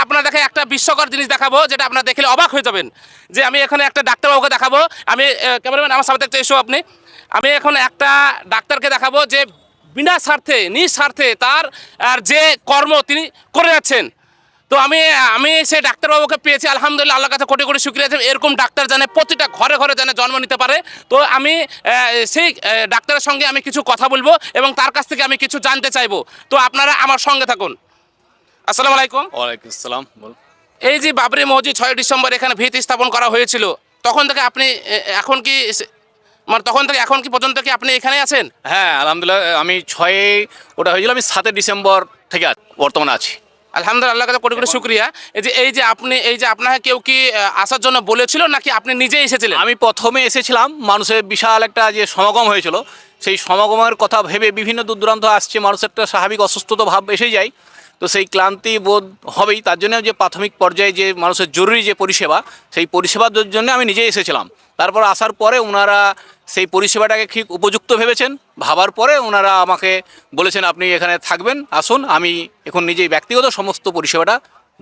আপনাদেরকে একটা বিস্ময়কর জিনিস দেখাবো, যেটা আপনারা দেখলে অবাক হয়ে যাবেন। যে আমি এখানে একটা ডাক্তারবাবুকে দেখাবো। আমি ক্যামেরাম্যান আমার সাথে একটু এসো আপনি। আমি এখন একটা ডাক্তারকে দেখাবো যে বিনা স্বার্থে নিঃস্বার্থে তার আর যে কর্ম তিনি করে যাচ্ছেন। তো আমি আমি সেই ডাক্তারবাবুকে পেয়েছি, আলহামদুলিল্লাহ, আল্লাহর কাছে কোটি কোটি শুকরিয়া আছে। এরকম ডাক্তার জানে প্রতিটা ঘরে ঘরে জানে জন্ম নিতে পারে। তো আমি সেই ডাক্তারের সঙ্গে আমি কিছু কথা বলবো এবং তার কাছ থেকে আমি কিছু জানতে চাইবো। তো আপনারা আমার সঙ্গে থাকুন। আসসালামু আলাইকুম। ওয়ালাইকুম আসসালাম। বল। এই যে বাবরি মসজিদ 6 ডিসেম্বর এখানে ভিত স্থাপন করা হয়েছিল, তখন থেকে আপনি এখন কি মানে তখন থেকে এখন কি পর্যন্ত কি আপনি এখানে আছেন? হ্যাঁ, আলহামদুলিল্লাহ, আমি 6-এ ওটা হয়েছিল, আমি 7 ডিসেম্বর থেকে বর্তমানে আছি। আলহামদুলিল্লাহ, আল্লাহর কাছে কোটি কোটি শুকরিয়া। এই যে আপনি আপনাকে কেউ কি আসার জন্য বলেছিল নাকি আপনি নিজেই এসেছিলেন? আমি প্রথমে এসেছিলাম, মানুষের বিশাল একটা যে সমাগম হয়েছিল, সেই সমাগমের কথা ভেবে বিভিন্ন দূর দূরান্ত আসছে, মানুষের একটা স্বাভাবিক অসুস্থতা ভাব এসে যায়। তো সেই ক্লান্তি বোধ হবেই, তার জন্য যে প্রাথমিক পর্যায়ে যে মানুষের জরুরি যে পরিষেবা, সেই পরিষেবার জন্য আমি নিজেই এসেছিলাম। তারপর আসার পরে ওনারা সেই পরিষেবাটাকে ঠিক উপযুক্ত ভেবেছেন, ভাবার পরে ওনারা আমাকে বলেছেন আপনি এখানে থাকবেন, আসুন। আমি এখন নিজেই ব্যক্তিগত সমস্ত পরিষেবাটা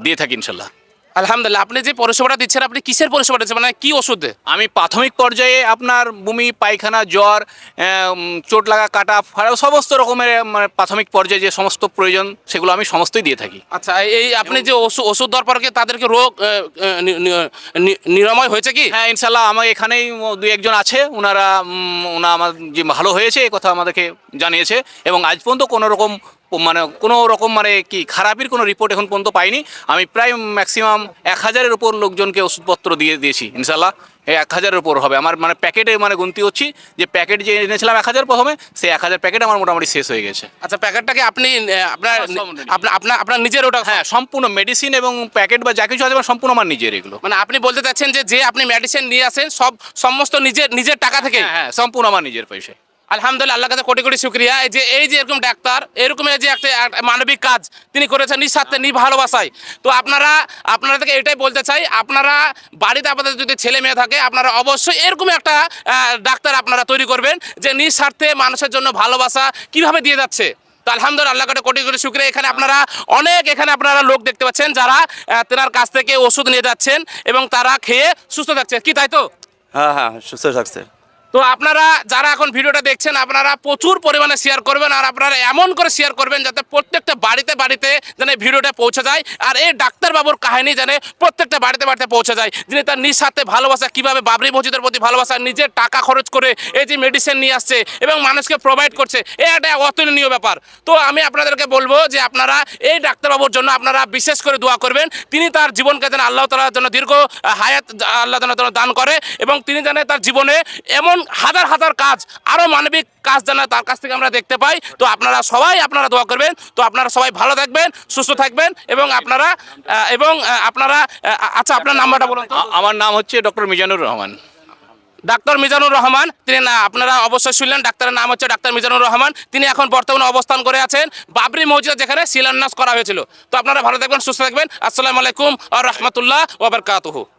দিয়ে থাকি ইনশাল্লাহ। আলহামদুলিল্লাহ, আপনি যে পরিষেবাটা দিচ্ছেন, আপনি কিসের পরিষেবা দিচ্ছেন, মানে কি ওষুধে? আমি প্রাথমিক পর্যায়ে আপনার বমি, পায়খানা, জ্বর, চোট লাগা, কাটা, ফাড়া, সমস্ত রকমের মানে প্রাথমিক পর্যায়ে যে সমস্ত প্রয়োজন সেগুলো আমি সমস্তই দিয়ে থাকি। আচ্ছা, এই আপনি যে ওষুধ দেওয়ার পরে কি তাদেরকে রোগ নিরাময় হয়েছে কি? হ্যাঁ, ইনশাল্লাহ, আমার এখানেই দুই একজন আছে, ওনারা আমার যে ভালো হয়েছে এই কথা আমাদেরকে জানিয়েছে, এবং আজ পর্যন্ত কোনো রকম মানে কি খারাপের কোনো রিপোর্ট এখন পর্যন্ত পাইনি। আমি প্রায় ম্যাক্সিমাম 1000-এর উপর লোকজনকে ওষুধপত্র দিয়েছি ইনশাল্লাহ। এই 1000-এর উপর হবে আমার, মানে প্যাকেটে মানে গুনতি হচ্ছি যে প্যাকেট যে এনেছিলাম 1000 প্রথমে, সেই 1000 প্যাকেট আমার মোটামুটি শেষ হয়ে গেছে। আচ্ছা, প্যাকেটটাকে আপনি আপনার নিজের ওটা? হ্যাঁ, সম্পূর্ণ মেডিসিন এবং প্যাকেট বা যা কিছু আছে আমার সম্পূর্ণ আমার নিজের এগুলো। মানে আপনি বলতে চাচ্ছেন যে আপনি মেডিসিন নিয়ে আসেন সমস্ত নিজের টাকা থেকে? হ্যাঁ, সম্পূর্ণ আমার নিজের পয়সায়। আলহামদুলিল্লাহ, আল্লাহর কাছে কোটি কোটি শুকরিয়া। এই যে এরকম ডাক্তার, এরকম যে একটা মানবিক কাজ তিনি করেছেন নিঃস্বার্থে ভালোবাসায়। তো আপনারা থেকে এটাই বলতে চাই, আপনারা বাড়িতে আপনাদের যদি ছেলে মেয়ে থাকে, আপনারা অবশ্যই এরকম একটা ডাক্তার আপনারা তৈরি করবেন যে নিঃস্বার্থে মানুষের জন্য ভালোবাসা কিভাবে দিয়ে যাচ্ছে। তো আলহামদুলিল্লাহ, আল্লাহর কাছে কোটি কোটি শুকরিয়া। এখানে আপনারা লোক দেখতে পাচ্ছেন যারা তেনার কাছ থেকে ওষুধ নিয়ে যাচ্ছেন এবং তারা খেয়ে সুস্থ থাকছে, কি তাই তো? হ্যাঁ হ্যাঁ, সুস্থ থাকছে। তো আপনারা যারা এখন ভিডিওটা দেখছেন, আপনারা প্রচুর পরিমাণে শেয়ার করবেন, আর আপনারা এমন করে শেয়ার করবেন যাতে প্রত্যেকটা বাড়িতে বাড়িতে যেন ভিডিওটা পৌঁছে যায়, আর এই ডাক্তারবাবুর কাহিনী যেন প্রত্যেকটা বাড়িতে বাড়িতে পৌঁছে যায়, যিনি তার নিঃস্বার্থে ভালোবাসা, কীভাবে বাবরি মসজিদের প্রতি ভালোবাসা, নিজের টাকা খরচ করে এই যে মেডিসিন নিয়ে আসছে এবং মানুষকে প্রোভাইড করছে, এই একটা অতুলনীয় ব্যাপার। তো আমি আপনাদেরকে বলবো যে আপনারা এই ডাক্তারবাবুর জন্য আপনারা বিশেষ করে দোয়া করবেন, তিনি তার জীবনকে যেন আল্লাহ তাআলার জন্য দীর্ঘ হায়াত আল্লাহ তাআলা দান করে, এবং তিনি যেন তার জীবনে এমন হাজার হাজার কাজ, আরো মানবিক কাজ যেন তার কাছ থেকে আমরা দেখতে পাই। তো আপনারা দোয়া করবেন। তো আপনারা সবাই ভালো থাকবেন, সুস্থ থাকবেন, এবং আপনারা আচ্ছা, আপনার নাম্বারটা বলুন তো। আমার নাম হচ্ছে ডক্টর মিজানুর রহমান। ডাক্তার মিজানুর রহমান, তিনি আপনারা অবশ্যই শুনলেন, ডাক্তারের নাম হচ্ছে ডাক্তার মিজানুর রহমান। তিনি এখন বর্তমানে অবস্থান করে আছেন বাবরি মসজিদ, যেখানে শিলান্যাস করা হয়েছিল। তো আপনারা ভালো থাকবেন, সুস্থ থাকবেন। আসসালামু আলাইকুম ওয়া রাহমাতুল্লাহ ওয়া বারাকাতুহু।